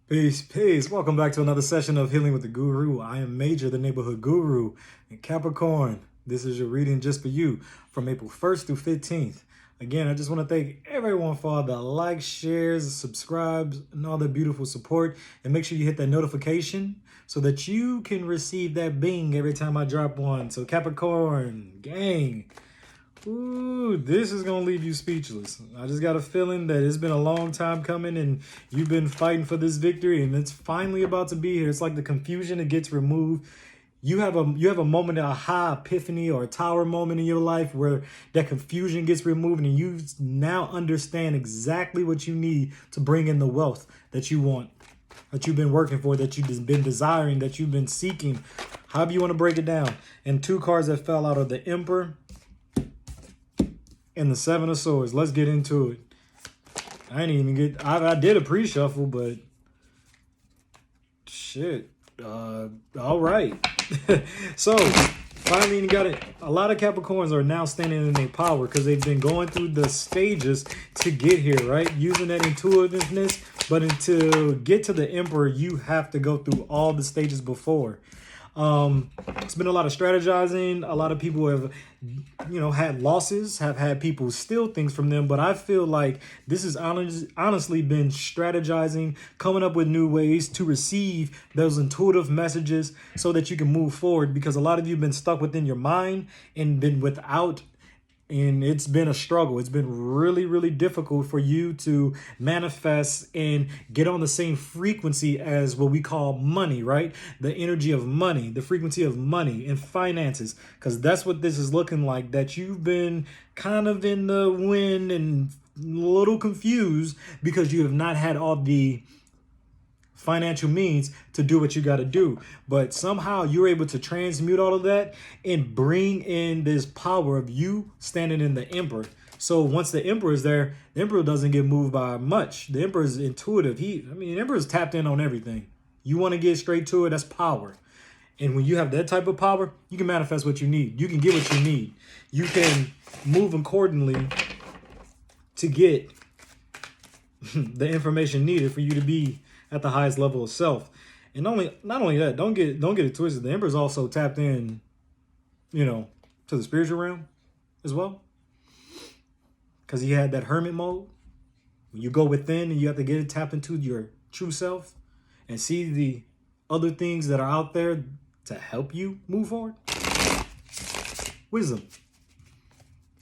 Peace, peace. Welcome back to another session of Healing with the Guru. I am Major, the neighborhood guru, and Capricorn. This is your reading just for you from April 1st through 15th. Again, I just want to thank everyone for all the likes, shares, subscribes, and all the beautiful support. And make sure you hit that notification so that you can receive that bing every time I drop one. So Capricorn, gang. Ooh, this is going to leave you speechless. I just got a feeling that it's been a long time coming and you've been fighting for this victory and it's finally about to be here. It's like the confusion that gets removed. You have a moment, a aha epiphany or a tower moment in your life where that confusion gets removed and you now understand exactly what you need to bring in the wealth that you want, that you've been working for, that you've been desiring, that you've been seeking, however you want to break it down. And two cards that fell out are the Emperor and the Seven of Swords. Let's get into it. I did a pre-shuffle, but shit. All right. So finally you got it. A lot of Capricorns are now standing in their power because they've been going through the stages to get here, right? Using that intuitiveness. But to get to the Emperor, you have to go through all the stages before. It's been a lot of strategizing. A lot of people have, had losses, have had people steal things from them. But I feel like this has honestly been strategizing, coming up with new ways to receive those intuitive messages so that you can move forward. Because a lot of you have been stuck within your mind and been without. And it's been a struggle. It's been really, really difficult for you to manifest and get on the same frequency as what we call money, right? The energy of money, the frequency of money and finances, because that's what this is looking like, that you've been kind of in the wind and a little confused because you have not had all the financial means to do what you got to do. But somehow you're able to transmute all of that and bring in this power of you standing in the Emperor. So once the Emperor is there, the Emperor doesn't get moved by much. The Emperor is intuitive. The Emperor is tapped in on everything. You want to get straight to it, that's power. And when you have that type of power, you can manifest what you need. You can get what you need. You can move accordingly to get the information needed for you to be at the highest level of self. And not only that, don't get it twisted. The Emperor's also tapped in, to the spiritual realm as well. Because he had that hermit mode. When you go within and you have to get it tapped into your true self and see the other things that are out there to help you move forward. Wisdom.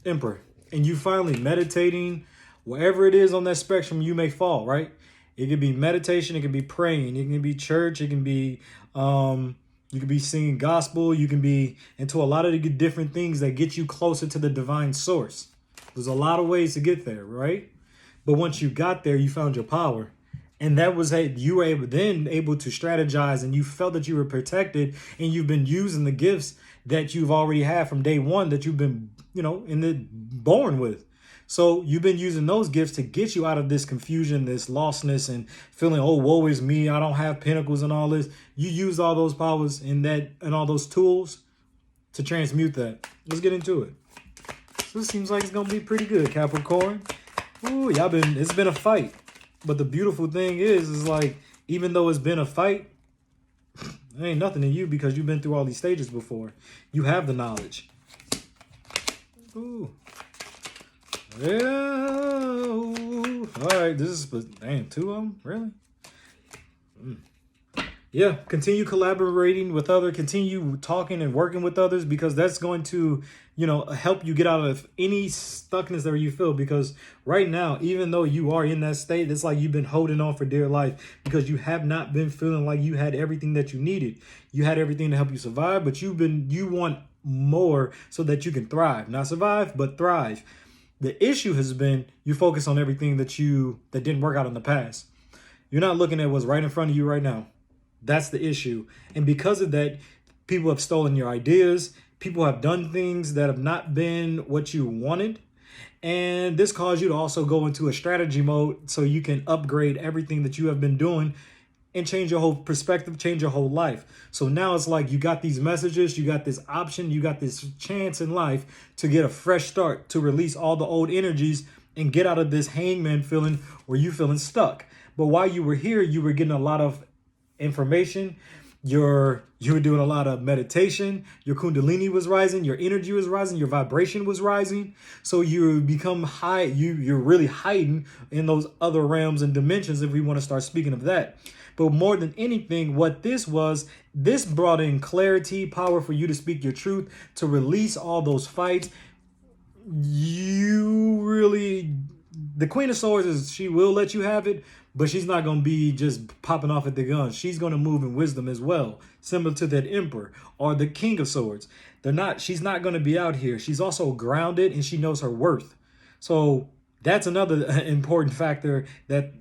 Emperor. And you finally meditating, wherever it is on that spectrum you may fall, right? It could be meditation, it can be praying, it can be church, it can be you can be singing gospel, you can be into a lot of the different things that get you closer to the divine source. There's a lot of ways to get there, right? But once you got there, you found your power. And that was you were able to strategize and you felt that you were protected and you've been using the gifts that you've already had from day one that you've been, born with. So you've been using those gifts to get you out of this confusion, this lostness, and feeling, oh, woe is me, I don't have pinnacles and all this. You use all those powers and all those tools to transmute that. Let's get into it. So it seems like it's gonna be pretty good, Capricorn. Ooh, it's been a fight. But the beautiful thing is like, even though it's been a fight, it ain't nothing to you because you've been through all these stages before. You have the knowledge. Ooh. Yeah. All right. This is, damn, two of them? Really? Yeah. Continue collaborating with others. Continue talking and working with others because that's going to, help you get out of any stuckness that you feel. Because right now, even though you are in that state, it's like you've been holding on for dear life because you have not been feeling like you had everything that you needed. You had everything to help you survive, but you want more so that you can thrive. Not survive, but thrive. The issue has been you focus on everything that didn't work out in the past. You're not looking at what's right in front of you right now. That's the issue. And because of that, people have stolen your ideas. People have done things that have not been what you wanted. And this caused you to also go into a strategy mode so you can upgrade everything that you have been doing and change your whole perspective, change your whole life. So now it's like you got these messages, you got this option, you got this chance in life to get a fresh start, to release all the old energies and get out of this hangman feeling where you feeling stuck. But while you were here, you were getting a lot of information. You were doing a lot of meditation. Your kundalini was rising. Your energy was rising. Your vibration was rising. So you become high. You're really hiding in those other realms and dimensions, if we want to start speaking of that. But more than anything, what this brought in clarity, power for you to speak your truth, to release all those fights. The Queen of Swords she will let you have it, but she's not going to be just popping off at the guns. She's going to move in wisdom as well, similar to that Emperor or the King of Swords. She's not going to be out here. She's also grounded and she knows her worth. So that's another important factor, that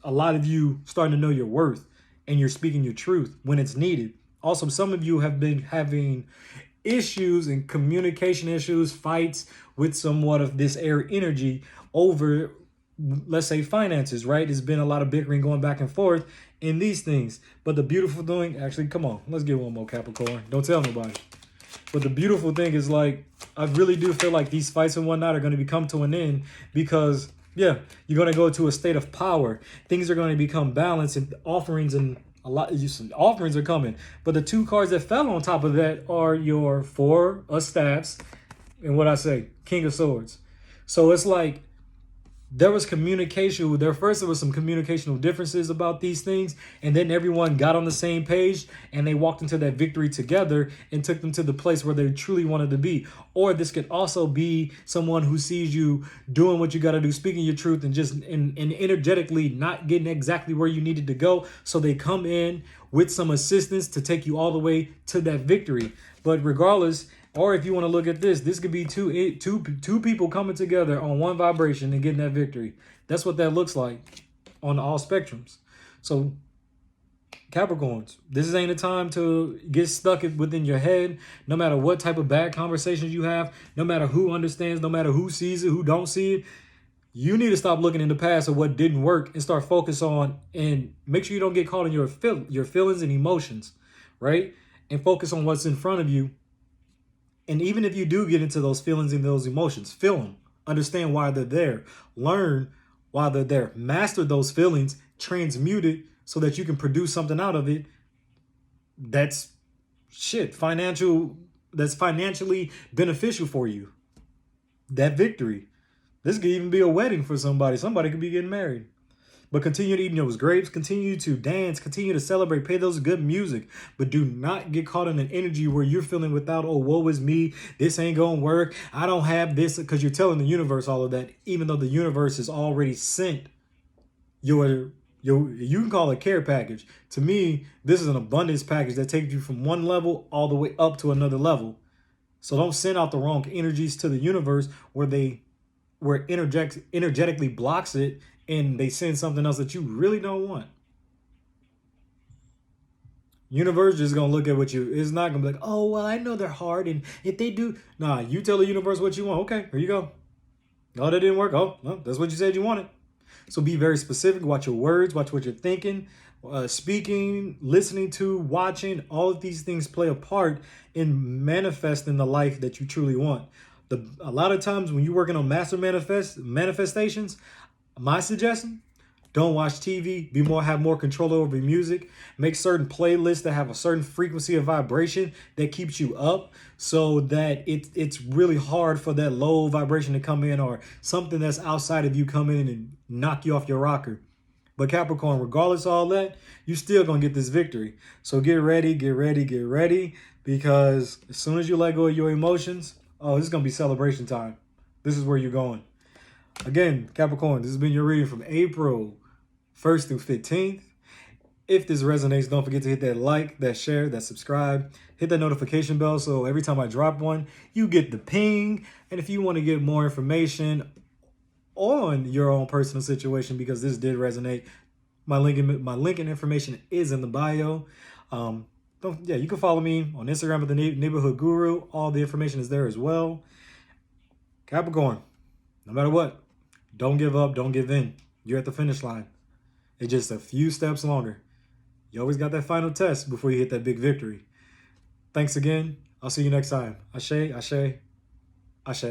a lot of you starting to know your worth and you're speaking your truth when it's needed. Also, some of you have been having issues and communication issues, fights with somewhat of this air energy over, let's say, finances, right? There's been a lot of bickering going back and forth in these things. But the beautiful thing, actually, come on, let's get one more, Capricorn. Don't tell nobody. But the beautiful thing is, like, I really do feel like these fights and whatnot are going to come to an end, because yeah, you're going to go to a state of power. Things are going to become balanced, and offerings are coming. But the two cards that fell on top of that are your Four of Staffs and what I say, King of Swords. So it's like there was communication. There was some communicational differences about these things, and then everyone got on the same page and they walked into that victory together and took them to the place where they truly wanted to be. Or this could also be someone who sees you doing what you got to do, speaking your truth, and just and energetically not getting exactly where you needed to go. So they come in with some assistance to take you all the way to that victory. But regardless, or if you want to look at this could be two people coming together on one vibration and getting that victory. That's what that looks like on all spectrums. So Capricorns, this ain't a time to get stuck within your head. No matter what type of bad conversations you have, no matter who understands, no matter who sees it, who don't see it, you need to stop looking in the past of what didn't work and start focus on, and make sure you don't get caught in your feelings and emotions, right? And focus on what's in front of you. And even if you do get into those feelings and those emotions, feel them, understand why they're there, learn why they're there, master those feelings, transmute it so that you can produce something out of it that's financially beneficial for you. That victory. This could even be a wedding for somebody. Somebody could be getting married. But continue to eat those grapes, continue to dance, continue to celebrate, play those good music. But do not get caught in an energy where you're feeling without, oh, woe is me, this ain't going to work, I don't have this, because you're telling the universe all of that, even though the universe has already sent you can call it a care package. To me, this is an abundance package that takes you from one level all the way up to another level. So don't send out the wrong energies to the universe where energetically blocks it, and they send something else that you really don't want. Universe just going to look at what you, it's not going to be like, oh, well, I know they're hard, and if they do, nah, you tell the universe what you want. Okay, here you go. Oh, that didn't work. Oh, no, that's what you said you wanted. So be very specific. Watch your words. Watch what you're thinking, speaking, listening to, watching. All of these things play a part in manifesting the life that you truly want. A lot of times when you're working on master manifestations, my suggestion, don't watch TV. Have more control over your music. Make certain playlists that have a certain frequency of vibration that keeps you up, so that it's really hard for that low vibration to come in, or something that's outside of you come in and knock you off your rocker. But Capricorn, regardless of all that, you still gonna get this victory. So get ready, because as soon as you let go of your emotions, oh, this is gonna be celebration time. This is where you're going. Again, Capricorn, this has been your reading from April 1st through 15th. If this resonates, don't forget to hit that like, that share, that subscribe. Hit that notification bell so every time I drop one, you get the ping. And if you want to get more information on your own personal situation, because this did resonate, my link and information is in the bio. You can follow me on Instagram at the Neighborhood Guru. All the information is there as well. Capricorn, no matter what, don't give up, don't give in. You're at the finish line. It's just a few steps longer. You always got that final test before you hit that big victory. Thanks again. I'll see you next time. Ashe, ashe, ashe.